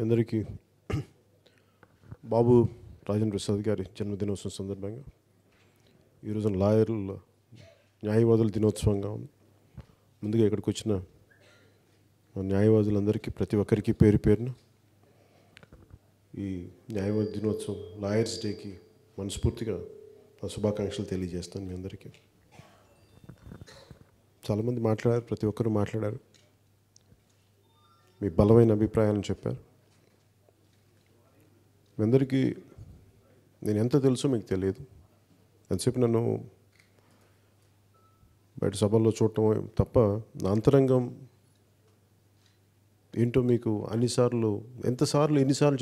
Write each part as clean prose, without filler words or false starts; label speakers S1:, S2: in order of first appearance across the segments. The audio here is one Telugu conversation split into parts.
S1: అందరికీ బాబు రాజేంద్ర ప్రసాద్ గారి జన్మదినోత్సవం సందర్భంగా ఈరోజు లాయర్ల న్యాయవాదుల దినోత్సవంగా ఉంది. ముందుగా ఇక్కడికి వచ్చిన న్యాయవాదులందరికీ ప్రతి ఒక్కరికి పేరు పేరున ఈ న్యాయవాది దినోత్సవం లాయర్స్ డేకి మనస్ఫూర్తిగా నా శుభాకాంక్షలు తెలియజేస్తాను. మీ అందరికీ చాలామంది మాట్లాడారు, ప్రతి ఒక్కరు మాట్లాడారు, మీ బలమైన అభిప్రాయాలను చెప్పారు. మీ అందరికీ నేను ఎంత తెలుసో మీకు తెలియదు. ఎంతసేపు నన్ను బయట సభల్లో చూడటం తప్ప నా అంతరంగం ఏంటో మీకు ఎన్నిసార్లు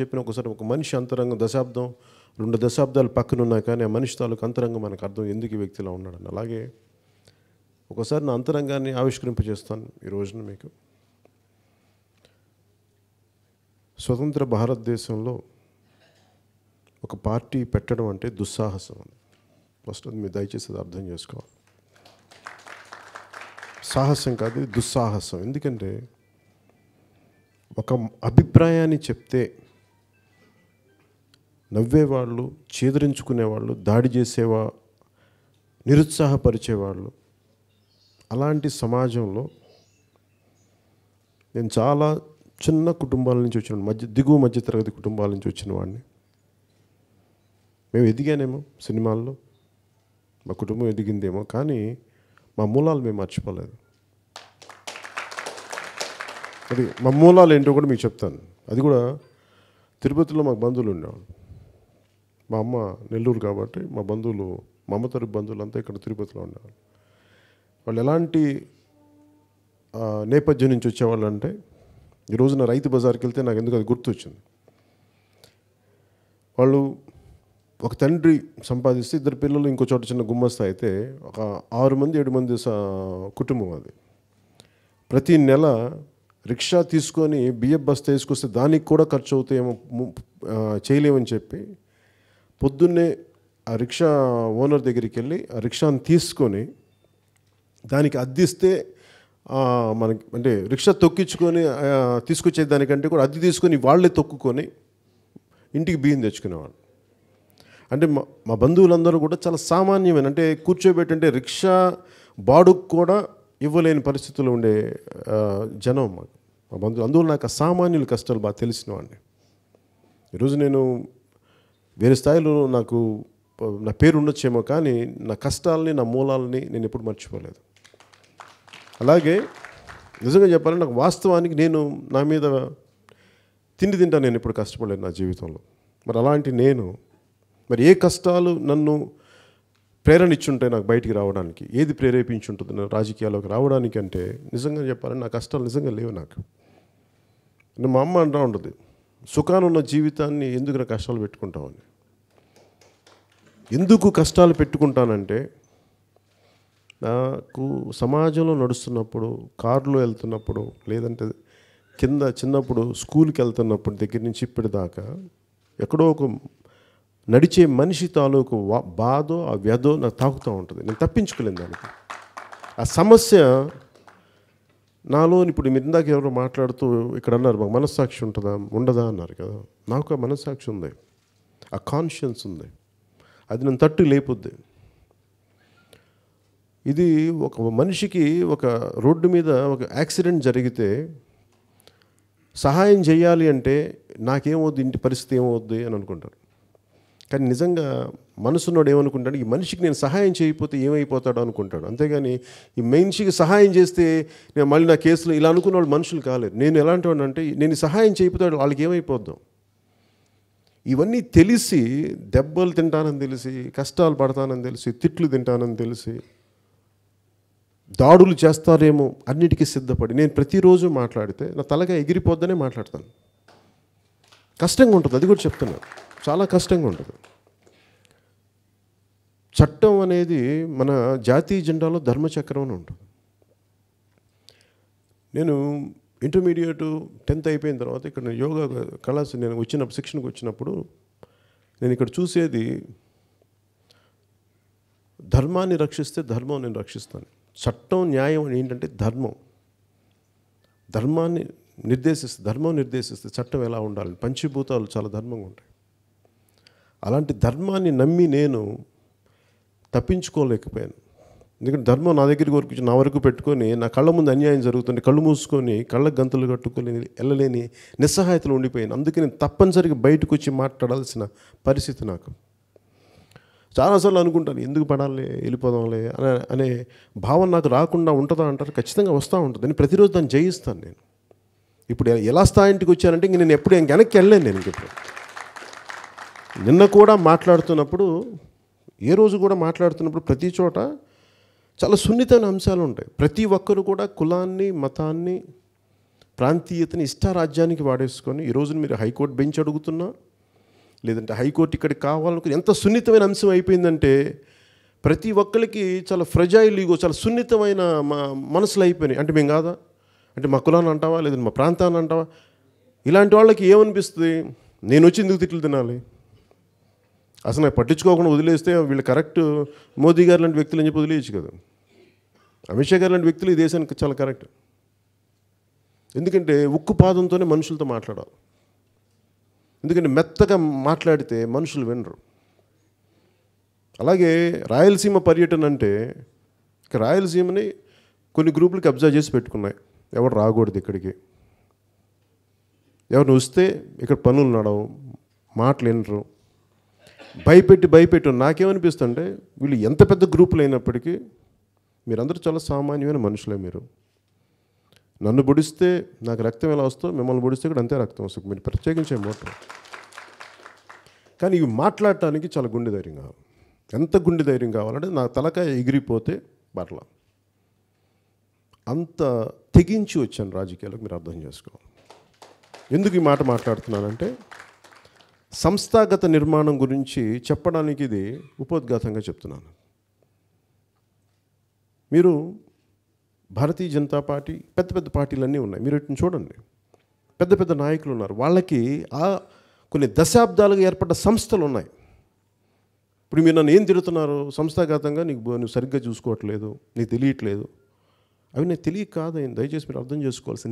S1: చెప్పినా ఒకసారి ఒక మనిషి అంతరంగం 2 దశాబ్దాలు పక్కనున్నా కానీ ఆ మనిషి తాలూకు అంతరంగం మనకు అర్థం ఎందుకు ఈ వ్యక్తిలా ఉన్నాడని. అలాగే ఒకసారి నా అంతరంగాన్ని ఆవిష్కరింపజేస్తాను ఈ రోజున మీకు. స్వతంత్ర భారతదేశంలో ఒక పార్టీ పెట్టడం అంటే దుస్సాహసం అని ఫస్ట్ అది మీరు దయచేసి అది అర్థం చేసుకోవాలి. సాహసం కాదు, దుస్సాహసం. ఎందుకంటే ఒక అభిప్రాయాన్ని చెప్తే నవ్వేవాళ్ళు, చేదరించుకునేవాళ్ళు, దాడి చేసేవా, నిరుత్సాహపరిచేవాళ్ళు, అలాంటి సమాజంలో నేను చాలా చిన్న కుటుంబాల నుంచి వచ్చిన దిగువ మధ్య తరగతి కుటుంబాల నుంచి వచ్చిన వాడిని. మేము ఎదిగానేమో సినిమాల్లో, మా కుటుంబం ఎదిగిందేమో, కానీ మా మూలాలు మేము మర్చిపోలేదు. అది మా మూలాలు ఏంటో కూడా మీకు చెప్తాను. అది కూడా తిరుపతిలో మాకు బంధువులు ఉండేవాళ్ళు. మా అమ్మ నెల్లూరు కాబట్టి మా అమ్మ తరపు బంధువులు అంతా ఇక్కడ తిరుపతిలో ఉండేవాళ్ళు. వాళ్ళు ఎలాంటి నేపథ్యం నుంచి వచ్చేవాళ్ళు అంటే, ఈరోజున రైతు బజార్కి వెళ్తే నాకు ఎందుకు అది గుర్తొచ్చింది. వాళ్ళు ఒక తండ్రి సంపాదిస్తే 2 పిల్లలు ఇంకో చోట చిన్న గుమ్మస్తా అయితే ఒక 6 మంది 7 మంది కుటుంబం అది. ప్రతి నెల రిక్షా తీసుకొని బియ్యం బస్తా వేసుకొస్తే దానికి కూడా ఖర్చు అవుతాయేమో, చేయలేమని చెప్పి పొద్దున్నే ఆ రిక్షా ఓనర్ దగ్గరికి వెళ్ళి ఆ రిక్షాను తీసుకొని దానికి అద్దిస్తే మనకి అంటే రిక్షా తొక్కించుకొని తీసుకొచ్చేదానికంటే కూడా అద్దె తీసుకొని వాళ్ళే తొక్కుకొని ఇంటికి బియ్యం తెచ్చుకునేవాళ్ళు. అంటే మా బంధువులందరూ కూడా చాలా సామాన్యమైన, అంటే కూర్చోబెట్టంటే రిక్షా బాడుకు కూడా ఇవ్వలేని పరిస్థితుల్లో ఉండే జనం మా బంధువులు. అందువల్ల నాకు సామాన్యుల కష్టాలు బాగా తెలిసిన వాడిని. ఈరోజు నేను వేరే స్థాయిలో నా పేరు ఉండొచ్చేమో, కానీ నా కష్టాలని, నా మూలాలని నేను ఎప్పుడు మర్చిపోలేదు. అలాగే నిజంగా చెప్పాలంటే నాకు వాస్తవానికి నేను నా మీద తిండి తింటా నేను ఎప్పుడు కష్టపడలేదు నా జీవితంలో. మరి అలాంటి మరి ఏ కష్టాలు నన్ను ప్రేరణ ఇచ్చుంటాయి నాకు బయటికి రావడానికి, ఏది ప్రేరేపించుంటుంది నా రాజకీయాల్లోకి రావడానికి అంటే నిజంగా చెప్పాలంటే నా కష్టాలు నిజంగా లేవు నాకు. మా అమ్మ అంటూ ఉంటుంది, సుఖానున్న జీవితాన్ని ఎందుకు నా కష్టాలు పెట్టుకుంటామని. ఎందుకు కష్టాలు పెట్టుకుంటానంటే, నాకు సమాజంలో నడుస్తున్నప్పుడు, కారులో వెళ్తున్నప్పుడు, లేదంటే కింద చిన్నప్పుడు స్కూల్కి వెళ్తున్నప్పుడు దగ్గర నుంచి ఇప్పటిదాకా ఎక్కడో ఒక నడిచే మనిషి తాలూకు బాధో ఆ వ్యధో నాకు తాకుతూ ఉంటుంది. నేను తప్పించుకోలేను దానికి. ఆ సమస్య నాలో ఇప్పుడు మీరు ఇందాక ఎవరో మాట్లాడుతూ ఇక్కడ అన్నారు, మాకు మనస్సాక్షి ఉండదా అన్నారు కదా. నాకు ఆ మనస్సాక్షి ఉంది, ఆ కాన్షియన్స్ ఉంది. అది నన్ను తట్టు లేపుద్ది. ఇది ఒక మనిషికి ఒక రోడ్డు మీద ఒక యాక్సిడెంట్ జరిగితే సహాయం చేయాలి అంటే నాకేమవుద్ది, ఇంటి పరిస్థితి ఏమవుద్ది అని అనుకుంటారు. కానీ నిజంగా మనసున్నోడు ఏమనుకుంటాడు, ఈ మనిషికి నేను సహాయం చేయకపోతే ఏమైపోతాడో అనుకుంటాడు. అంతేగాని ఈ మనిషికి సహాయం చేస్తే నేను మళ్ళీ నా కేసులో ఇలా అనుకున్న వాళ్ళు మనుషులు కాలేరు. నేను ఎలాంటి వాడిని అంటే, నేను సహాయం చేయకపోతే వాళ్ళకి ఏమైపోద్దాం. ఇవన్నీ తెలిసి దెబ్బలు తింటానని తెలిసి, కష్టాలు పడతానని తెలిసి, తిట్లు తింటానని తెలిసి, దాడులు చేస్తారేమో అన్నిటికీ సిద్ధపడి నేను ప్రతిరోజు మాట్లాడితే నా తలగా ఎగిరిపోద్దనే మాట్లాడతాను. కష్టంగా ఉంటుంది, అది కూడా చెప్తున్నాను, చాలా కష్టంగా ఉంటుంది. చట్టం అనేది మన జాతీయ జెండాలో ధర్మచక్రం అని ఉంటుంది. నేను ఇంటర్మీడియట్ 10th అయిపోయిన తర్వాత ఇక్కడ యోగా కళాశాల నేను శిక్షణకు వచ్చినప్పుడు నేను ఇక్కడ చూసేది, ధర్మాన్ని రక్షిస్తే ధర్మం నేను రక్షిస్తాను. చట్టం న్యాయం ఏంటంటే ధర్మాన్ని ధర్మం నిర్దేశిస్తే చట్టం ఎలా ఉండాలి, పంచభూతాలు చాలా ధర్మంగా ఉంటాయి. అలాంటి ధర్మాన్ని నమ్మి నేను తప్పించుకోలేకపోయాను. ఎందుకంటే ధర్మం నా దగ్గరికి వరకు నా వరకు పెట్టుకొని నా కళ్ళ ముందు అన్యాయం జరుగుతుంది, కళ్ళు మూసుకొని కళ్ళ గంతులు కట్టుకొని వెళ్ళలేని నిస్సహాయతలు ఉండిపోయాను. అందుకే నేను తప్పనిసరిగా బయటకు వచ్చి మాట్లాడాల్సిన పరిస్థితి నాకు. చాలాసార్లు అనుకుంటాను, ఎందుకు పడాలి, వెళ్ళిపోదాంలే అనే భావన నాకు రాకుండా ఉంటుందా అంటారు. ఖచ్చితంగా వస్తూ ఉంటుంది. నేను ప్రతిరోజు దాన్ని జయిస్తాను. నేను ఇప్పుడు ఎలా స్థాయింటికి వచ్చానంటే ఇంక నేను ఎప్పుడు వెనక్కి వెళ్ళలేను. నేను ఇంకెప్పుడు నిన్న కూడా మాట్లాడుతున్నప్పుడు, ఏ రోజు కూడా మాట్లాడుతున్నప్పుడు ప్రతి చోట చాలా సున్నితమైన అంశాలు ఉంటాయి. ప్రతి ఒక్కరు కూడా కులాన్ని, మతాన్ని, ప్రాంతీయతని ఇష్టారాజ్యానికి వాడేసుకొని ఈరోజు మీరు హైకోర్టు బెంచ్ అడుగుతున్నా, లేదంటే హైకోర్టు ఇక్కడికి కావాలనుకుని ఎంత సున్నితమైన అంశం అయిపోయిందంటే ప్రతి ఒక్కరికి చాలా ఫ్రెజైల్ ఈగో, చాలా సున్నితమైన మనసులు అయిపోయినాయి. అంటే మేము కాదా, అంటే మా కులాన్ని అంటావా, లేదంటే మా ప్రాంతాన్ని అంటావా? ఇలాంటి వాళ్ళకి ఏమనిపిస్తుంది, నేను వచ్చి ఎందుకు తిట్లు తినాలి, అసలు నాకు పట్టించుకోకుండా వదిలేస్తే వీళ్ళు కరెక్ట్, మోదీ గారు లాంటి వ్యక్తులు అని చెప్పి వదిలేయచ్చు కదా, అమిత్ షా గారు లాంటి వ్యక్తులు ఈ దేశానికి చాలా కరెక్ట్. ఎందుకంటే ఉక్కు పాదంతోనే మనుషులతో మాట్లాడాలి. ఎందుకంటే మెత్తగా మాట్లాడితే మనుషులు వినరు. అలాగే రాయలసీమ పర్యటన అంటే రాయలసీమని కొన్ని గ్రూపులకి అబ్జర్వ్ చేసి పెట్టుకున్నాయి. ఎవరు రాకూడదు ఇక్కడికి, ఎవరిని వస్తే ఇక్కడ పనులు నడవు, మాటలు వినరు, భయపెట్టి నాకేమనిపిస్తుంటే వీళ్ళు ఎంత పెద్ద గ్రూపులు అయినప్పటికీ మీరందరూ చాలా సామాన్యమైన మనుషులే. మీరు నన్ను పొడిస్తే నాకు రక్తం ఎలా వస్తుందో మిమ్మల్ని పొడిస్తే కూడా అంతే రక్తం వస్తుంది. మీరు ప్రత్యేకించే మోటార్. కానీ ఇవి మాట్లాడటానికి చాలా గుండె ధైర్యం కావాలి. ఎంత గుండె ధైర్యం కావాలంటే నా తలకాయ ఎగిరిపోతే పర్లా, అంత తెగించి వచ్చాను రాజకీయాలకు. మీరు అర్థం చేసుకోవాలి. ఎందుకు ఈ మాట మాట్లాడుతున్నానంటే సంస్థాగత నిర్మాణం గురించి చెప్పడానికి ఇది ఉపోద్ఘాతంగా చెప్తున్నాను. మీరు భారతీయ జనతా పార్టీ, పెద్ద పెద్ద పార్టీలన్నీ ఉన్నాయి, మీరు వీటిని చూడండి. పెద్ద పెద్ద నాయకులు ఉన్నారు, వాళ్ళకి కొన్ని దశాబ్దాలుగా ఏర్పడ్డ సంస్థలు ఉన్నాయి. ఇప్పుడు మీరు నన్ను ఏం తిడుతున్నారు, సంస్థాగతంగా నువ్వు సరిగ్గా చూసుకోవట్లేదు, నీకు తెలియట్లేదు. అవి నాకు తెలియక కాదైంది. దయచేసి మీరు అర్థం చేసుకోవాల్సిన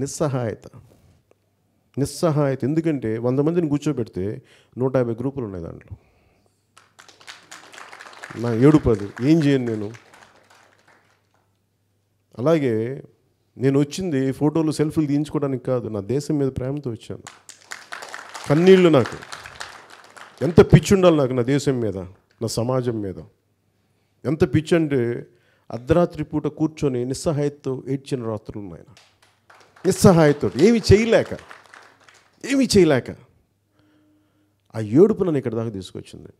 S1: నిస్సహాయత. ఎందుకంటే 100 మందిని కూర్చోబెడితే 150 గ్రూపులు ఉన్నాయి దాంట్లో. నా 7-10 ఏం చేయను నేను. అలాగే నేను వచ్చింది ఫోటోలు, సెల్ఫీలు తీయించుకోవడానికి కాదు, నా దేశం మీద ప్రేమతో వచ్చాను. కన్నీళ్ళు నాకు, ఎంత పిచ్చి ఉండాలి నాకు నా దేశం మీద, నా సమాజం మీద. ఎంత పిచ్చి అంటే అర్ధరాత్రి పూట కూర్చొని నిస్సహాయతతో ఏడ్చిన రాత్రులు ఉన్నాయి. నిస్సహాయతో ఏమీ చేయలేక ఆ ఏడుపు నన్ను ఇక్కడ దాకా తీసుకొచ్చింది.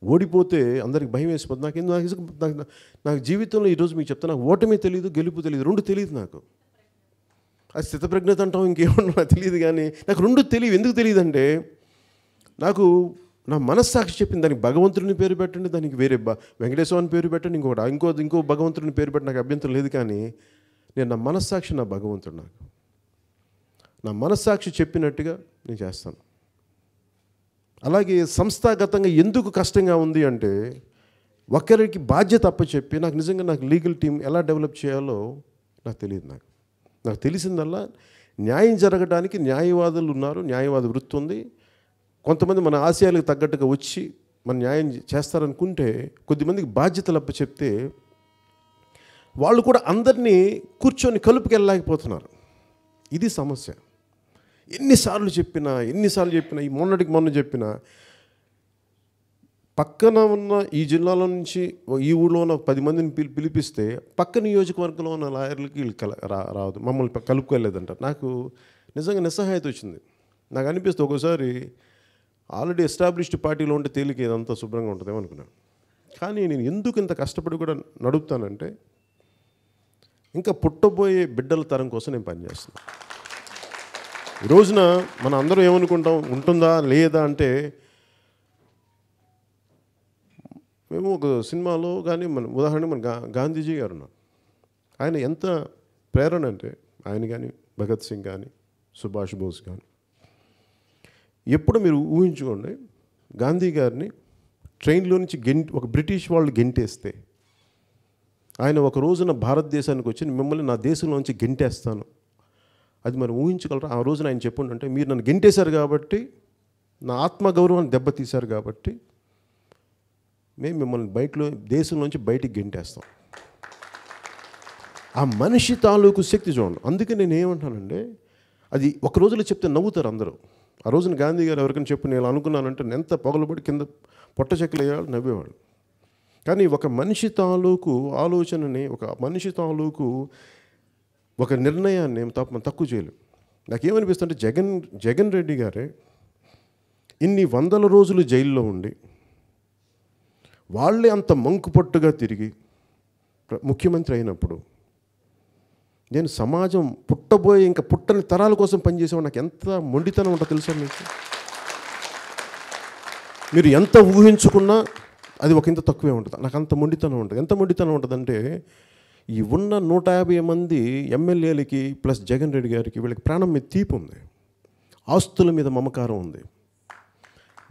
S1: ఓడిపోతే అందరికి భయం వేసిపోతుంది. నాకు జీవితంలో ఈరోజు మీకు చెప్తా, నాకు ఓటమి తెలియదు, గెలుపు తెలియదు, రెండు తెలియదు నాకు. అది స్థితప్రజ్ఞత అంటాం, ఇంకేమన్నా నాకు తెలియదు. కానీ నాకు రెండు తెలియదు. ఎందుకు తెలియదు అంటే నాకు నా మనస్సాక్షి చెప్పింది. దానికి భగవంతుడిని పేరు పెట్టండి, దానికి వేరే వెంకటేశ్వరుని పేరు పెట్టండి, ఇంకో భగవంతుడిని పేరు పెట్టి నాకు అభ్యంతరం లేదు. కానీ నేను నా మనస్సాక్షి, నా భగవంతుడు, నాకు నా మనస్సాక్షి చెప్పినట్టుగా నేను చేస్తాను. అలాగే సంస్థాగతంగా ఎందుకు కష్టంగా ఉంది అంటే ఒకరికి బాధ్యత అప్పచెప్పి నాకు లీగల్ టీం ఎలా డెవలప్ చేయాలో నాకు తెలియదు. నాకు తెలిసిందల్లా న్యాయం జరగడానికి న్యాయవాదులు ఉన్నారు, న్యాయవాద వృత్తి ఉంది. కొంతమంది మన ఆశయాలకు తగ్గట్టుగా వచ్చి మన న్యాయం చేస్తారనుకుంటే కొద్దిమందికి బాధ్యతలు అప్పచెప్తే వాళ్ళు కూడా అందరినీ కూర్చొని కలుపుకెళ్ళలేకపోతున్నారు. ఇది సమస్య. ఎన్నిసార్లు చెప్పినా ఈ మొన్న చెప్పినా పక్కన ఉన్న ఈ జిల్లాలో నుంచి ఈ ఊళ్ళో ఉన్న 10 మందిని పిలిపిస్తే పక్క నియోజకవర్గంలో ఉన్న లాయర్లకి వీళ్ళు రాదు, మమ్మల్ని కలుపుకోలేదంటారు. నాకు నిజంగా నిస్సహాయత వచ్చింది. నాకు అనిపిస్తుంది ఒక్కోసారి ఆల్రెడీ ఎస్టాబ్లిష్డ్ పార్టీలో ఉంటే తేలిక ఏదంతా శుభ్రంగా ఉంటుందేమో అనుకున్నాను. కానీ నేను ఎందుకు ఇంత కష్టపడి కూడా నడుపుతానంటే ఇంకా పుట్టబోయే బిడ్డల తరం కోసం నేను పనిచేస్తున్నాను. ఈ రోజున మనం అందరం ఏమనుకుంటాం, ఉంటుందా లేదా అంటే మేము ఒక సినిమాలో కానీ ఉదాహరణ మన గాంధీజీ గారు ఉన్నారు. ఆయన ఎంత ప్రేరణ అంటే ఆయన కానీ భగత్ సింగ్ కానీ సుభాష్ బోస్ కానీ ఎప్పుడు మీరు ఊహించుకోండి, గాంధీ గారిని ట్రైన్లో నుంచి ఒక బ్రిటిష్ వాళ్ళు గెంటేస్తే ఆయన ఒక రోజున భారతదేశానికి వచ్చి మిమ్మల్ని నా దేశంలోంచి గెంటేస్తాను అది మరి ఊహించగలరా? ఆ రోజున ఆయన చెప్పుండంటే, మీరు నన్ను గెంటేశారు కాబట్టి, నా ఆత్మగౌరవాన్ని దెబ్బతీశారు కాబట్టి మేము మిమ్మల్ని దేశంలోంచి బయటికి గెంటేస్తాం. ఆ మనిషి తాలూకు శక్తి చూడండి. అందుకే నేను ఏమంటానంటే, అది ఒక రోజులో చెప్తే నవ్వుతారు అందరూ. ఆ రోజున గాంధీ గారు ఎవరికైనా చెప్పి నేను అనుకున్నానంటే ఎంత పొగలబడి కింద పొట్ట చెక్కలు వేయాలి, నవ్వేవాళ్ళు. కానీ ఒక మనిషి తాలూకు ఆలోచనని, ఒక మనిషి తాలూకు ఒక నిర్ణయాన్ని మనం తక్కువ చేయలేం. నాకేమనిపిస్తుంటే జగన్ రెడ్డి గారే ఇన్ని 100 రోజులు జైల్లో ఉండి వాళ్ళే అంత మంకుపట్టుగా తిరిగి ముఖ్యమంత్రి అయినప్పుడు, నేను సమాజం పుట్టబోయే ఇంకా పుట్టని తరాల కోసం పనిచేసేవాడు, నాకు ఎంత మొండితనం ఉంటుందో తెలుసా మీకు? మీరు ఎంత ఊహించుకున్నా అది ఒక ఇంత తక్కువే ఉంటుంది. నాకు అంత మొండితనం ఉంటుంది. ఎంత మొండితనం ఉంటుందంటే, ఈ ఉన్న 150 మంది ఎమ్మెల్యేలకి ప్లస్ జగన్ రెడ్డి గారికి వీళ్ళకి ప్రాణం మీద తీపి ఉంది, ఆస్తుల మీద మమకారం ఉంది.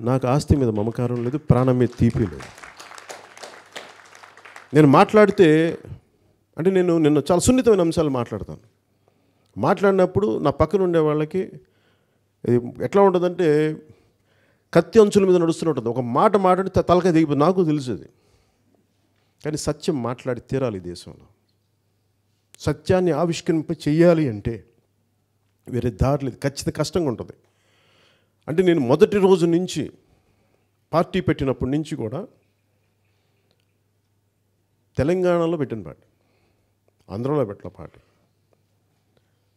S1: నాకు ఆస్తి మీద మమకారం లేదు, ప్రాణం మీద తీపి లేదు. నేను మాట్లాడితే అంటే నిన్న చాలా సున్నితమైన అంశాలు మాట్లాడతాను. మాట్లాడినప్పుడు నా పక్కన ఉండే వాళ్ళకి ఎట్లా ఉంటుందంటే, కత్తి అంచుల మీద నడుస్తూనే ఉంటుంది. ఒక మాట మాట్లాడితే తలకాయ దిగిపోతుంది, నాకు తెలుసు. కానీ సత్యం మాట్లాడి తీరాలి. దేశంలో సత్యాన్ని ఆవిష్కరింప చెయ్యాలి అంటే వేరే దారి లేదు, ఖచ్చితంగా కష్టంగా ఉంటుంది. అంటే నేను మొదటి రోజు నుంచి పార్టీ పెట్టినప్పటి నుంచి కూడా తెలంగాణలో పెట్టిన పార్టీ, ఆంధ్రలో పెట్టిన పార్టీ,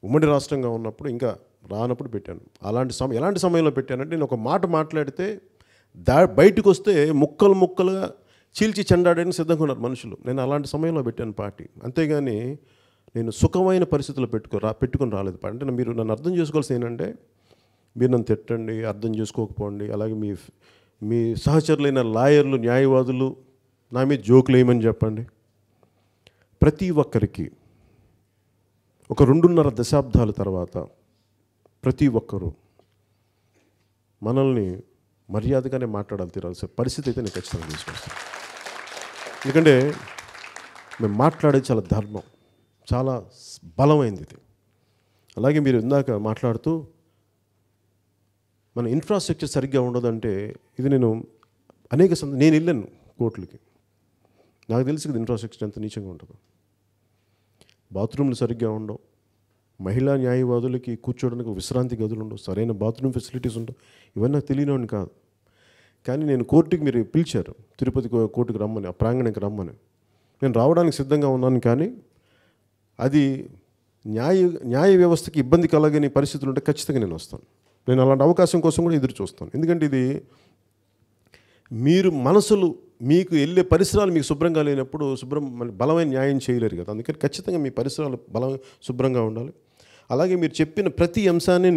S1: ఉమ్మడి రాష్ట్రంగా ఉన్నప్పుడు ఇంకా రానప్పుడు పెట్టాను. ఎలాంటి సమయంలో పెట్టానంటే, నేను ఒక మాట మాట్లాడితే బయటకు వస్తే ముక్కలు ముక్కలుగా చీల్చి చెండాడని సిద్ధంగా ఉన్నారు మనుషులు. నేను అలాంటి సమయంలో పెట్టాను పార్టీ. అంతేగాని నేను సుఖమైన పరిస్థితుల్లో పెట్టుకొని రాలేదు. అంటే మీరు నన్ను అర్థం చేసుకోవాల్సింది ఏంటంటే, మీరు నన్ను తిట్టండి, అర్థం చేసుకోకపోండి, అలాగే మీ సహచరులైన లాయర్లు, న్యాయవాదులు నా మీద జోకులు వేయమని చెప్పండి. ప్రతి ఒక్కరికి ఒక 2.5 దశాబ్దాల తర్వాత ప్రతి ఒక్కరూ మనల్ని మర్యాదగానే మాట్లాడాలి, తీరాల్సిన పరిస్థితి అయితే నేను ఖచ్చితంగా తీసుకొస్తాను. ఎందుకంటే మేము మాట్లాడేది చాలా ధర్మం, చాలా బలమైంది ఇది. అలాగే మీరు ఇందాక మాట్లాడుతూ మన ఇన్ఫ్రాస్ట్రక్చర్ సరిగ్గా ఉండదంటే, ఇది నేను నేను వెళ్ళాను కోర్టులకి, నాకు తెలిసి ఇది ఇన్ఫ్రాస్ట్రక్చర్ ఎంత నీచంగా ఉంటుందో. బాత్రూమ్లు సరిగ్గా ఉండవు, మహిళా న్యాయవాదులకి కూర్చోడానికి విశ్రాంతి గదులు ఉండవు, సరైన బాత్రూమ్ ఫెసిలిటీస్ ఉండవు. ఇవన్నీ నాకు తెలియనివాడిని కాదు. కానీ నేను కోర్టుకి మీరు పిలిచారు, తిరుపతి కోర్టుకి రమ్మని, ఆ ప్రాంగణానికి రమ్మని. నేను రావడానికి సిద్ధంగా ఉన్నాను. కానీ అది న్యాయ వ్యవస్థకి ఇబ్బంది కలగని పరిస్థితులు ఉంటే ఖచ్చితంగా నేను వస్తాను. నేను అలాంటి అవకాశం కోసం కూడా ఎదురు చూస్తాను. ఎందుకంటే ఇది మీరు మీకు వెళ్ళే పరిసరాలు మీకు శుభ్రంగా లేనప్పుడు బలమైన న్యాయం చేయలేరు కదా. అందుకని ఖచ్చితంగా మీ పరిసరాలు శుభ్రంగా ఉండాలి. అలాగే మీరు చెప్పిన ప్రతి అంశాన్ని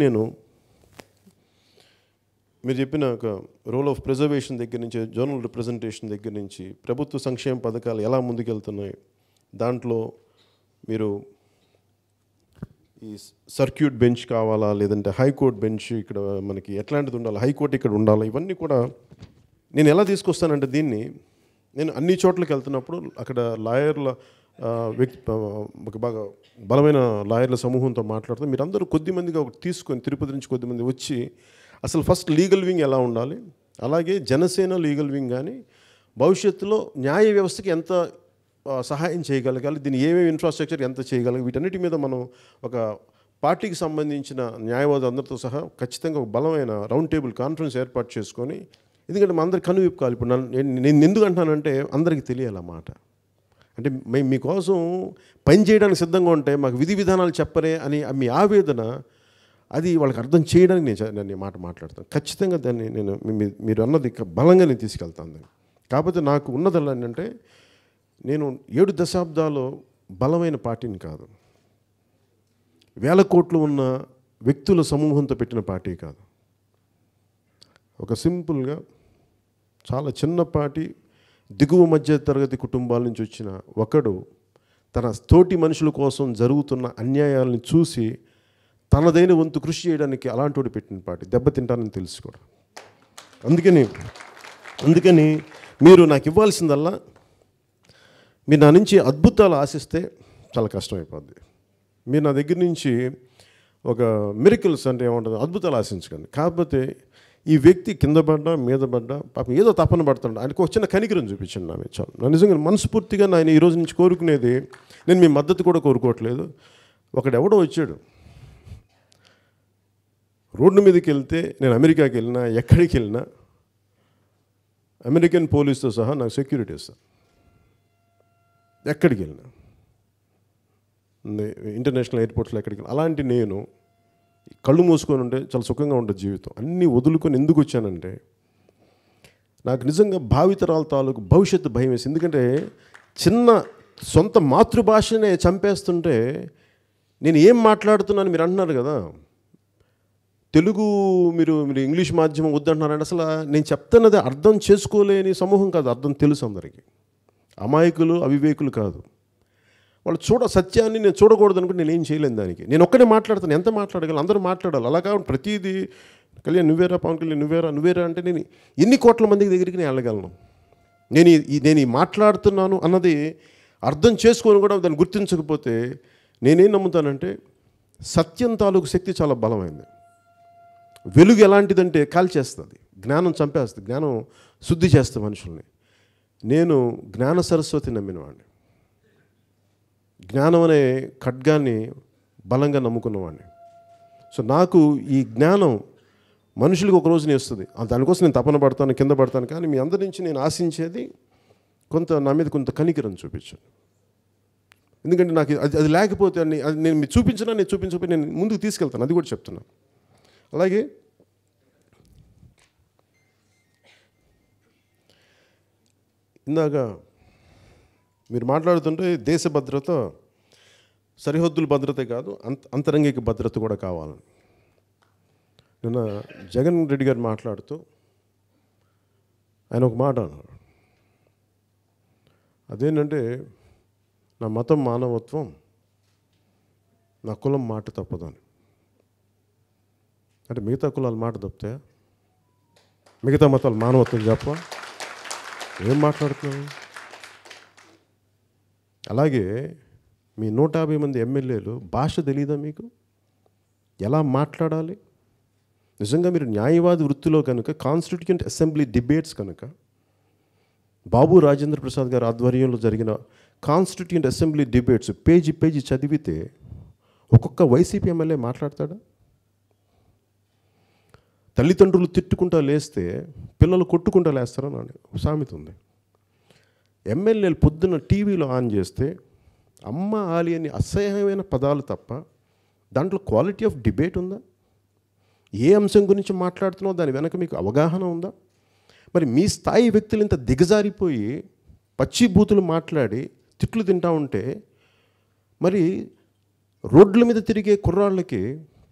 S1: మీరు చెప్పిన ఒక రోల్ ఆఫ్ ప్రిజర్వేషన్ దగ్గర నుంచి, జోనల్ రిప్రజెంటేషన్ దగ్గర నుంచి, ప్రభుత్వ సంక్షేమ పథకాలు ఎలా ముందుకెళ్తున్నాయి, దాంట్లో మీరు ఈ సర్క్యూట్ బెంచ్ కావాలా లేదంటే హైకోర్టు బెంచ్ ఇక్కడ మనకి ఎట్లాంటిది ఉండాలి, హైకోర్టు ఇక్కడ ఉండాలా, ఇవన్నీ కూడా నేను ఎలా తీసుకొస్తానంటే, దీన్ని నేను అన్ని చోట్లకి వెళ్తున్నప్పుడు అక్కడ లాయర్ల ఒక బాగా బలమైన లాయర్ల సమూహంతో మాట్లాడుతూ మీరందరూ కొద్దిమందిగా ఒకటి తీసుకొని తిరుపతి నుంచి కొద్దిమంది వచ్చి అసలు ఫస్ట్ లీగల్ వింగ్ ఎలా ఉండాలి, అలాగే జనసేన లీగల్ వింగ్ కానీ భవిష్యత్తులో న్యాయ వ్యవస్థకి ఎంత సహాయం చేయగలగాలి, దీన్ని ఏమేమి ఇన్ఫ్రాస్ట్రక్చర్ ఎంత చేయగలగాలి, వీటన్నిటి మీద మనం ఒక పార్టీకి సంబంధించిన న్యాయవాదులు అందరితో సహా ఖచ్చితంగా ఒక బలమైన రౌండ్ టేబుల్ కాన్ఫరెన్స్ ఏర్పాటు చేసుకొని, ఎందుకంటే మా అందరికి కనువిప్పు కావాలి. ఇప్పుడు నేను ఎందుకు అంటానంటే అందరికీ తెలియాలి ఆ మాట. అంటే మేము మీకోసం పని చేయడానికి సిద్ధంగా ఉంటే మాకు విధి విధానాలు చెప్పరే అని మీ ఆవేదన, అది వాళ్ళకి అర్థం చేయడానికి నేను ఈ మాట మాట్లాడతాను. ఖచ్చితంగా దాన్ని మీరు అన్నది బలంగా నేను తీసుకెళ్తాను దాన్ని. కాకపోతే నాకు ఉన్నదల్లా ఏంటంటే, నేను 7 దశాబ్దాలు బలమైన పార్టీని కాదు, వేల కోట్లు ఉన్న వ్యక్తుల సమూహంతో పెట్టిన పార్టీ కాదు, ఒక సింపుల్గా చాలా చిన్నపాటి దిగువ మధ్య తరగతి కుటుంబాల నుంచి వచ్చిన ఒకడు తన తోటి మనుషుల కోసం జరుగుతున్న అన్యాయాలను చూసి తనదైన వంతు కృషి చేయడానికి అలాంటి వాడు పెట్టిన పార్టీ. దెబ్బతింటానని తెలుసు కూడా. అందుకని మీరు నాకు ఇవ్వాల్సిందల్లా, మీరు నా నుంచి అద్భుతాలు ఆశిస్తే చాలా కష్టమైపోద్ది. మీరు నా దగ్గర నుంచి ఒక మిరకిల్స్ అంటే ఏమంటుంది, అద్భుతాలు ఆశించకండి. కాకపోతే ఈ వ్యక్తి కింద పడ్డా మీద పడ్డా పాపం ఏదో తపన పడుతుండ ఆయనకు ఒక చిన్న కనికరం చూపించండి. నా మీద చాలు. నా నిజంగా మనస్ఫూర్తిగా నేను ఈ రోజు నుంచి కోరుకునేది, నేను మీ మద్దతు కూడా కోరుకోవట్లేదు. ఒకడెవడో వచ్చాడు రోడ్డు మీదకి వెళ్తే, నేను అమెరికాకి వెళ్ళినా ఎక్కడికి వెళ్ళినా అమెరికన్ పోలీస్తో సహా నాకు సెక్యూరిటీ ఇస్తాను. ఎక్కడికి వెళ్ళినా ఇంటర్నేషనల్ ఎయిర్పోర్ట్స్లో ఎక్కడికి వెళ్ళినా. అలాంటి నేను కళ్ళు మూసుకొని ఉంటే చాలా సుఖంగా ఉంటుంది జీవితం. అన్నీ వదులుకొని ఎందుకు వచ్చానంటే, నాకు నిజంగా భావితరాల తాలూకు భవిష్యత్తు భయం వేసి. ఎందుకంటే చిన్న సొంత మాతృభాషనే చంపేస్తుంటే నేను ఏం మాట్లాడుతున్నాను మీరు అంటున్నారు కదా, తెలుగు మీరు ఇంగ్లీష్ మాధ్యమం వద్దంటున్నారంటే అసలు నేను చెప్తున్నది అర్థం చేసుకోలేని సమూహం కాదు, అర్థం తెలుసు అందరికీ. అమాయకులు అవివేకులు కాదు. వాళ్ళు సత్యాన్ని నేను చూడకూడదు అనుకుంటే నేనేం చేయలేను దానికి. నేను ఒక్కడే మాట్లాడతాను, ఎంత మాట్లాడగలను, అందరూ మాట్లాడాలి. అలా కాకుండా ప్రతిదీ కళ్యాణ్ నువ్వేరా, పవన్ కళ్యాణ్ నువ్వేరా అంటే నేను ఎన్ని కోట్ల మందికి దగ్గరికి నేను వెళ్ళగలను. నేను ఈ మాట్లాడుతున్నాను అన్నది అర్థం చేసుకొని కూడా దాన్ని గుర్తించకపోతే నేనేం నమ్ముతానంటే, సత్యం తాలూకు శక్తి చాలా బలమైంది. వెలుగు ఎలాంటిదంటే కాల్చేస్తుంది, జ్ఞానం చంపేస్తుంది, జ్ఞానం శుద్ధి చేస్తుంది మనుషుల్ని. నేను జ్ఞాన సరస్వతి నమ్మినవాడిని, జ్ఞానం అనే ఖడ్గాన్ని బలంగా నమ్ముకున్నవాడిని. సో నాకు ఈ జ్ఞానం మనుషులకు ఒక రోజునే వస్తుంది. దానికోసం నేను తపన పడతాను, కింద పడతాను. కానీ మీ అందరి నుంచి నేను ఆశించేది నా మీద కొంత కనికరం చూపించండి. ఎందుకంటే నాకు అది లేకపోతే అది నేను మీరు చూపించకపోతే నేను ముందుకు తీసుకెళ్తాను, అది కూడా చెప్తున్నాను. అలాగే ఇందాక మీరు మాట్లాడుతుంటే దేశ భద్రత, సరిహద్దుల భద్రతే కాదు, అంతరంగిక భద్రత కూడా కావాలని. నిన్న జగన్ రెడ్డి గారు మాట్లాడుతూ ఆయన ఒక మాట అన్నారు, అదేంటంటే నా మతం మానవత్వం, నా కులం మాట తప్పదని. అంటే మిగతా కులాలు మాట తప్పుతాయా? మిగతా మతాలు మానవత్వం చెప్ప? ఏం మాట్లాడుతున్నాను? అలాగే మీ 150 మంది ఎమ్మెల్యేలు భాష తెలీదా మీకు? ఎలా మాట్లాడాలి? నిజంగా మీరు న్యాయవాది వృత్తిలో కనుక, కాన్స్టిట్యూయెంట్ అసెంబ్లీ డిబేట్స్ కనుక, బాబు రాజేంద్ర ప్రసాద్ గారి ఆధ్వర్యంలో జరిగిన కాన్స్టిట్యూయెంట్ అసెంబ్లీ డిబేట్స్ పేజీ చదివితే ఒక్కొక్క వైసీపీ ఎమ్మెల్యే మాట్లాడతాడా? తల్లిదండ్రులు తిట్టుకుంటా లేస్తే పిల్లలు కొట్టుకుంటా లేస్తారని ఒక సామెత ఉంది. ఎమ్మెల్యేలు పొద్దున్న టీవీలో ఆన్ చేస్తే అమ్మ ఆలి అని అసహ్యమైన పదాలు తప్ప దాంట్లో క్వాలిటీ ఆఫ్ డిబేట్ ఉందా? ఏ అంశం గురించి మాట్లాడుతున్నావు దాని వెనక మీకు అవగాహన ఉందా? మరి మీ స్థాయి వ్యక్తులు ఇంత దిగజారిపోయి పచ్చి బూతులు మాట్లాడి తిట్లు తింటా ఉంటే, మరి రోడ్ల మీద తిరిగే కుర్రాళ్ళకి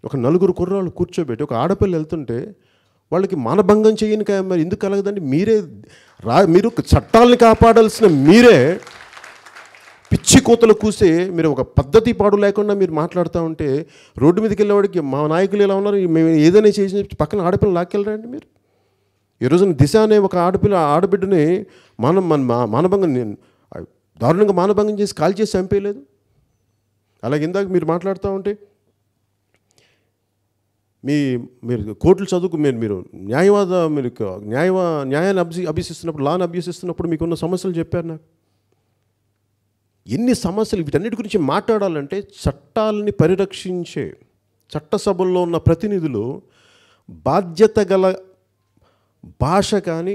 S1: ఒక 4 కుర్రాళ్ళు కూర్చోబెట్టి ఒక ఆడపిల్ల వెళ్తుంటే వాళ్ళకి మానభంగం చేయని మరి ఎందుకు కలగదండి? మీరు చట్టాలని కాపాడాల్సిన మీరే పిచ్చి కోతలు కూసే మీరు ఒక పద్ధతి పాడు లేకుండా మీరు మాట్లాడుతూ ఉంటే, రోడ్డు మీదకి వెళ్ళేవాడికి మా నాయకులు ఎలా ఉన్నారు, మేము ఏదైనా చేసి పక్కన ఆడపిల్ల లాక్కెళ్ళరండి మీరు. ఈ రోజున దిశ అనే ఒక ఆడబిడ్డని మానభంగం దారుణంగా మానభంగం చేసి కాల్ చేసి చంపేయలేదు. అలాగే ఇందాక మీరు మాట్లాడుతూ ఉంటే మీరు కోర్టులు చదువుకు మీరు న్యాయాన్ని అభ్యసిస్తున్నప్పుడు, లాని అభ్యసిస్తున్నప్పుడు మీకున్న సమస్యలు చెప్పారు నాకు. ఎన్ని సమస్యలు! వీటన్నిటి గురించి మాట్లాడాలంటే చట్టాలని పరిరక్షించే చట్టసభల్లో ఉన్న ప్రతినిధులు బాధ్యత గల భాష కానీ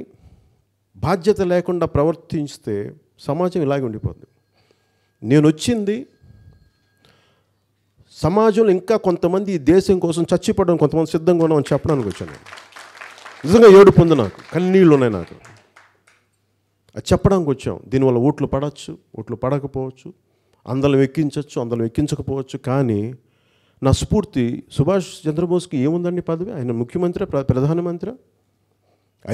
S1: బాధ్యత లేకుండా ప్రవర్తించితే సమాజం ఇలాగే ఉండిపోతుంది. నేను వచ్చింది సమాజంలో ఇంకా కొంతమంది ఈ దేశం కోసం చచ్చిపోవడం కొంతమంది సిద్ధంగా ఉన్నామని చెప్పడానికి వచ్చాను. నిజంగా ఏడుపు ఉంది నాకు, కన్నీళ్ళు ఉన్నాయి నాకు. అది చెప్పడానికి వచ్చాం. దీనివల్ల ఓట్లు పడవచ్చు, ఓట్లు పడకపోవచ్చు, అందరం ఎక్కించవచ్చు, అందరం ఎక్కించకపోవచ్చు. కానీ నా స్ఫూర్తి సుభాష్ చంద్రబోస్కి ఏముందండి పదవి? ఆయన ముఖ్యమంత్రి, ప్రధానమంత్రి,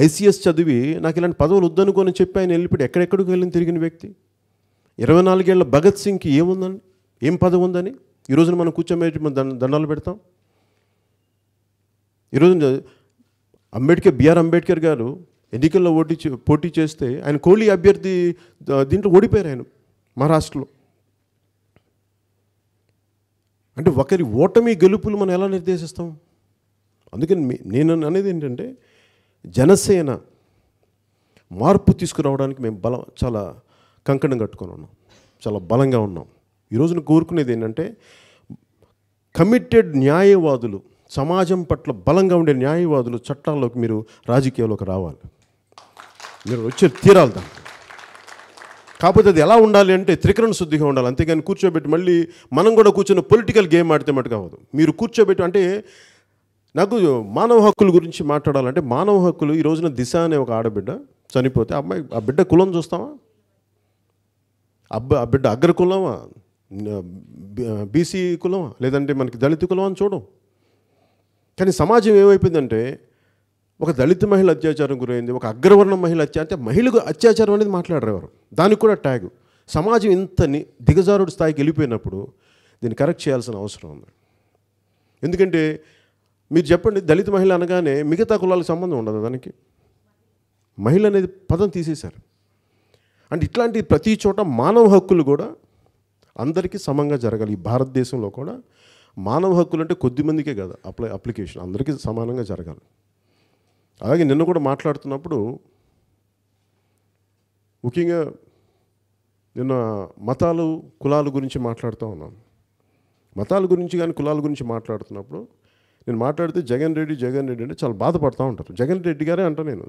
S1: ఐసీఎస్ చదివి నాకు ఇలాంటి పదవులు వద్దనుకొని చెప్పి ఆయన వెళ్ళిపోయి ఎక్కడెక్కడికి వెళ్ళి తిరిగిన వ్యక్తి. 24 ఏళ్ల భగత్ సింగ్కి ఏముందండి, ఏం పదవి ఉందని ఈరోజున మనం కూర్చోబెట్టి దండాలు పెడతాం? ఈరోజు బిఆర్ అంబేద్కర్ గారు ఎన్నికల్లో పోటీ చేస్తే ఆయన కోహ్లీ అభ్యర్థి దీంట్లో ఓడిపోయారు ఆయన మహారాష్ట్రలో. అంటే ఒకరి ఓటమి గెలుపులు మనం ఎలా నిర్దేశిస్తాం? అందుకని నేను అనేది ఏంటంటే, జనసేన మార్పు తీసుకురావడానికి మేము చాలా కంకణం కట్టుకొని ఉన్నాం, చాలా బలంగా ఉన్నాం. ఈరోజున కోరుకునేది ఏంటంటే, కమిటెడ్ న్యాయవాదులు, సమాజం పట్ల బలంగా ఉండే న్యాయవాదులు చట్టాల్లోకి, మీరు రాజకీయాల్లోకి రావాలి. మీరు వచ్చి తీరాలి దాన్ని. కాకపోతే అది ఎలా ఉండాలి అంటే త్రికరణ శుద్ధిగా ఉండాలి. అంతేగాని కూర్చోబెట్టి మళ్ళీ మనం కూడా కూర్చొని పొలిటికల్ గేమ్ ఆడితే మటుకు అవ్వదు. మీరు కూర్చోబెట్టి, అంటే నాకు మానవ హక్కుల గురించి మాట్లాడాలంటే, మానవ హక్కులు ఈ రోజున దిశ అనే ఒక ఆడబిడ్డ చనిపోతే ఆ బిడ్డ కులం చూస్తావా? ఆ బిడ్డ అగ్ర కులమా, బీసీ కులమా, లేదంటే మనకి దళిత కులం అని చూడం. కానీ సమాజం ఏమైపోయిందంటే, ఒక దళిత మహిళ అత్యాచారం గురైంది, ఒక అగ్రవర్ణ మహిళ అత్యాచారం, మహిళకు అత్యాచారం అనేది మాట్లాడరు ఎవరు. దానికి కూడా ట్యాగు. సమాజం ఇంత దిగజారుడు స్థాయికి వెళ్ళిపోయినప్పుడు దీన్ని కరెక్ట్ చేయాల్సిన అవసరం ఉంది. ఎందుకంటే మీరు చెప్పండి, దళిత మహిళ అనగానే మిగతా కులాలకు సంబంధం ఉండదు. దానికి మహిళ అనేది పదం తీసేశారు. అంటే ఇట్లాంటి ప్రతి చోట మానవ హక్కులు కూడా అందరికీ సమంగా జరగాలి. ఈ భారతదేశంలో కూడా మానవ హక్కులు అంటే కొద్దిమందికే కదా అప్లికేషన్, అందరికీ సమానంగా జరగాలి. అలాగే నిన్న కూడా మాట్లాడుతున్నప్పుడు ముఖ్యంగా నిన్న మతాలు కులాల గురించి మాట్లాడుతూ ఉన్నాను. మతాల గురించి కానీ కులాల గురించి మాట్లాడుతున్నప్పుడు నేను మాట్లాడితే జగన్ రెడ్డి అంటే చాలా బాధపడుతూ ఉంటారు. జగన్ రెడ్డి గారే అంటా నేను,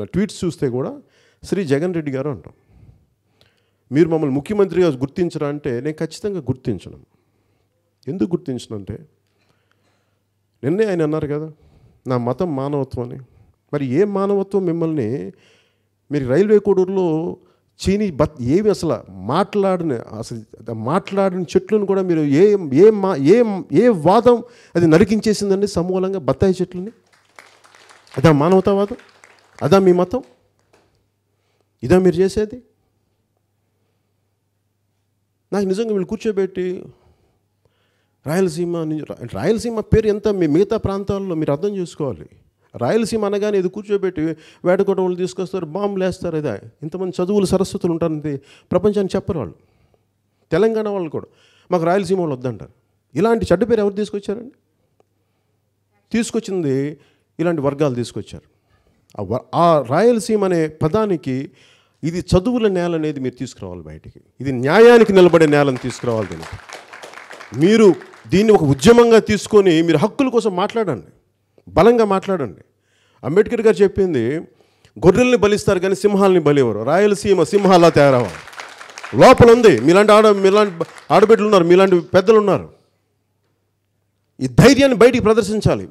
S1: నా ట్వీట్స్ చూస్తే కూడా శ్రీ జగన్ రెడ్డి గారు అంటాం. మీరు మమ్మల్ని ముఖ్యమంత్రిగా గుర్తించరా అంటే నేను ఖచ్చితంగా గుర్తించను. ఎందుకు గుర్తించనంటే, నిన్నే ఆయన అన్నారు కదా, నా మతం మానవత్వం అని. మరి ఏ మానవత్వం మిమ్మల్ని, మీరు రైల్వే కోడూరులో ఏమి అసలు మాట్లాడిన చెట్లను కూడా మీరు ఏ వాదం అది నరికించేసిందండి సమూలంగా, బత్తాయి చెట్లని. అదా మానవతావాదం? అదా మీ మతం? ఇదా మీరు చేసేది? నాకు నిజంగా వీళ్ళు కూర్చోబెట్టి రాయలసీమ పేరు ఎంత మిగతా ప్రాంతాల్లో మీరు అర్థం చేసుకోవాలి. రాయలసీమ అనగానే ఇది కూర్చోబెట్టి వేటకోట వాళ్ళు తీసుకొస్తారు, బాంబులు వేస్తారు. ఇదే ఇంతమంది చదువులు సరస్వతులు ఉంటారని ప్రపంచానికి చెప్పరు వాళ్ళు. తెలంగాణ వాళ్ళు కూడా మాకు రాయలసీమ వాళ్ళు వద్దంటారు. ఇలాంటి చెడ్డ పేరు ఎవరు తీసుకొచ్చారండి? తీసుకొచ్చింది ఇలాంటి వర్గాలు తీసుకొచ్చారు. ఆ రాయలసీమ అనే పదానికి ఇది చదువుల నేల అనేది మీరు తీసుకురావాలి బయటికి. ఇది న్యాయానికి నిలబడే నేలను తీసుకురావాలి. దీనికి మీరు దీన్ని ఒక ఉద్యమంగా తీసుకొని మీరు హక్కుల కోసం మాట్లాడండి, బలంగా మాట్లాడండి. అంబేద్కర్ గారు చెప్పింది, గొర్రెల్ని బలిస్తారు కానీ సింహాలని బలివ్వరు. రాయలసీమ సింహాలా తయారవ్వాలి. లోపల ఉంది. మీలాంటి ఆడబిడ్డలు ఉన్నారు, మీలాంటి పెద్దలు ఉన్నారు. ఈ ధైర్యాన్ని బయటికి ప్రదర్శించాలి.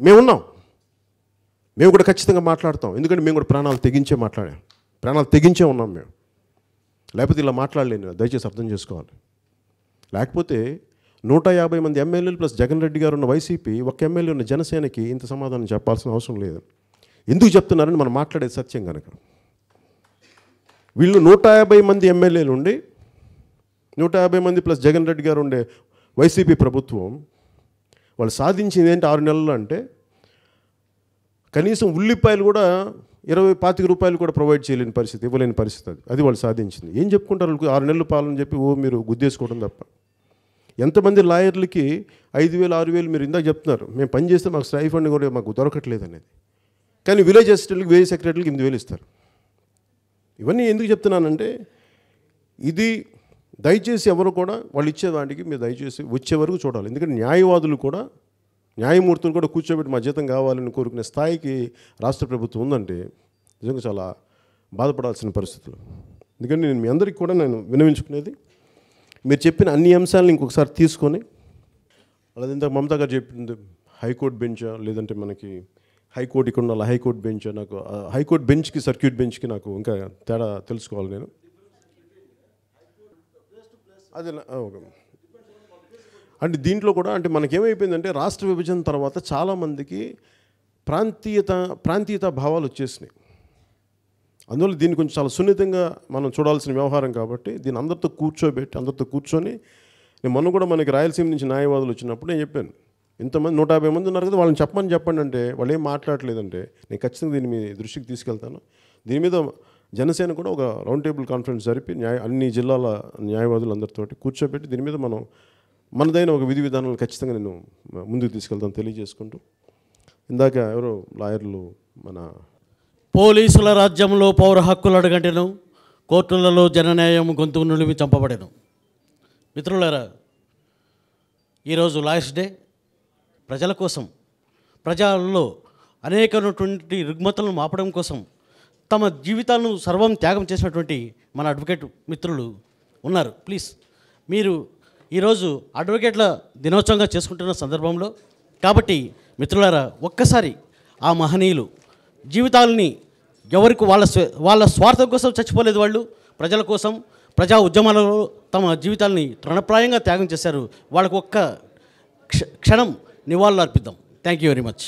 S1: మేము కూడా ఖచ్చితంగా మాట్లాడతాం. ఎందుకంటే మేము కూడా ప్రాణాలు తెగించే ఉన్నాం మేము. లేకపోతే ఇలా మాట్లాడలేను. దయచేసి అర్థం చేసుకోవాలి. లేకపోతే 150 మంది ఎమ్మెల్యేలు ప్లస్ జగన్ రెడ్డి గారు ఉన్న వైసీపీ, ఒక ఎమ్మెల్యే ఉన్న జనసేనకి ఇంత సమాధానం చెప్పాల్సిన అవసరం లేదు. ఎందుకు చెప్తున్నారని మనం మాట్లాడేది సత్యం కనుక. వీళ్ళు 150 మంది ఎమ్మెల్యేలు ఉండి 150 మంది ప్లస్ జగన్ రెడ్డి గారు ఉండే వైసీపీ ప్రభుత్వం వాళ్ళు సాధించింది ఏంటి 6 నెలలు అంటే, కనీసం ఉల్లిపాయలు కూడా 20-25 రూపాయలు కూడా ప్రొవైడ్ చేయలేని పరిస్థితి, ఇవ్వలేని పరిస్థితి. అది వాళ్ళు సాధించింది. ఏం చెప్పుకుంటారు? 6 నెలలు పాలని చెప్పి మీరు గుద్దేసుకోవడం తప్ప. ఎంతమంది లాయర్లకి 5,000-6,000 మీరు ఇందాక చెప్తున్నారు, మేము పని చేస్తే మాకు స్టైఫండ్ కూడా మాకు దొరకట్లేదు అనేది. కానీ విలేజ్ అసిస్టెంట్కి, విలేజ్ సెక్రటరీకి 8,000 ఇస్తారు. ఇవన్నీ ఎందుకు చెప్తున్నానంటే, ఇది దయచేసి ఎవరు కూడా వాళ్ళు ఇచ్చేదానికి మీరు దయచేసి వచ్చే వరకు చూడాలి. ఎందుకంటే న్యాయవాదులు కూడా, న్యాయమూర్తులు కూడా కూర్చోబెట్టి మా జీతం కావాలని కోరుకునే స్థాయికి రాష్ట్ర ప్రభుత్వం ఉందంటే నిజంగా చాలా బాధపడాల్సిన పరిస్థితులు. ఎందుకంటే నేను మీ అందరికీ కూడా నేను విన్నవించుకునేది, మీరు చెప్పిన అన్ని అంశాలను ఇంకొకసారి తీసుకొని, అలాగే ఇందాక మమతా గారు చెప్పింది హైకోర్టు బెంచా, లేదంటే మనకి హైకోర్టు ఇక్కడ ఉన్న హైకోర్టు బెంచా, నాకు హైకోర్టు బెంచ్కి సర్క్యూట్ బెంచ్కి నాకు ఇంకా తేడా తెలుసుకోవాలి నేను. అదే అంటే దీంట్లో కూడా అంటే మనకేమైపోయిందంటే, రాష్ట్ర విభజన తర్వాత చాలామందికి ప్రాంతీయత భావాలు వచ్చేసినాయి. అందువల్ల దీన్ని కొంచెం చాలా సున్నితంగా మనం చూడాల్సిన వ్యవహారం కాబట్టి దీన్ని అందరితో కూర్చొని నేను మొన్న కూడా మనకి రాయలసీమ నుంచి న్యాయవాదులు వచ్చినప్పుడు నేను చెప్పాను, ఇంతమంది 150 మంది ఉన్నారు కదా, వాళ్ళని చెప్పండి అంటే వాళ్ళు ఏం మాట్లాడలేదంటే, నేను ఖచ్చితంగా దీన్ని మీ దృష్టికి తీసుకెళ్తాను. దీని మీద జనసేన కూడా ఒక రౌండ్ టేబుల్ కాన్ఫరెన్స్ జరిపి అన్ని జిల్లాల న్యాయవాదులు అందరితోటి కూర్చోబెట్టి దీని మీద మనం మనదైన ఒక విధి విధానాలు ఖచ్చితంగా నేను ముందుకు తీసుకెళ్తాను తెలియజేసుకుంటూ, ఇందాక ఎవరో లాయర్లు మన
S2: పోలీసుల రాజ్యంలో పౌర హక్కులు అడగంటెను, కోర్టులలో జనన్యాయం గొంతు నులిమి చంపబడెను. మిత్రులారా, ఈరోజు లాయర్స్ డే. ప్రజల కోసం, ప్రజల్లో అనేకమైనటువంటి రుగ్మతలను మాపడం కోసం తమ జీవితాలను సర్వం త్యాగం చేసినటువంటి మన అడ్వకేట్ మిత్రులు ఉన్నారు. ప్లీజ్ మీరు ఈరోజు అడ్వకేట్ల దినోత్సవంగా చేసుకుంటున్న సందర్భంలో కాబట్టి మిత్రులారా, ఒక్కసారి ఆ మహనీయులు జీవితాలని ఎవరికి వాళ్ళ స్వార్థం కోసం చచ్చిపోలేదు. వాళ్ళు ప్రజల కోసం, ప్రజా ఉద్యమాలలో తమ జీవితాలని తృణప్రాయంగా త్యాగం చేశారు. వాళ్ళకు ఒక్క క్షణం నివాళులు అర్పిద్దాం. Thank you very much.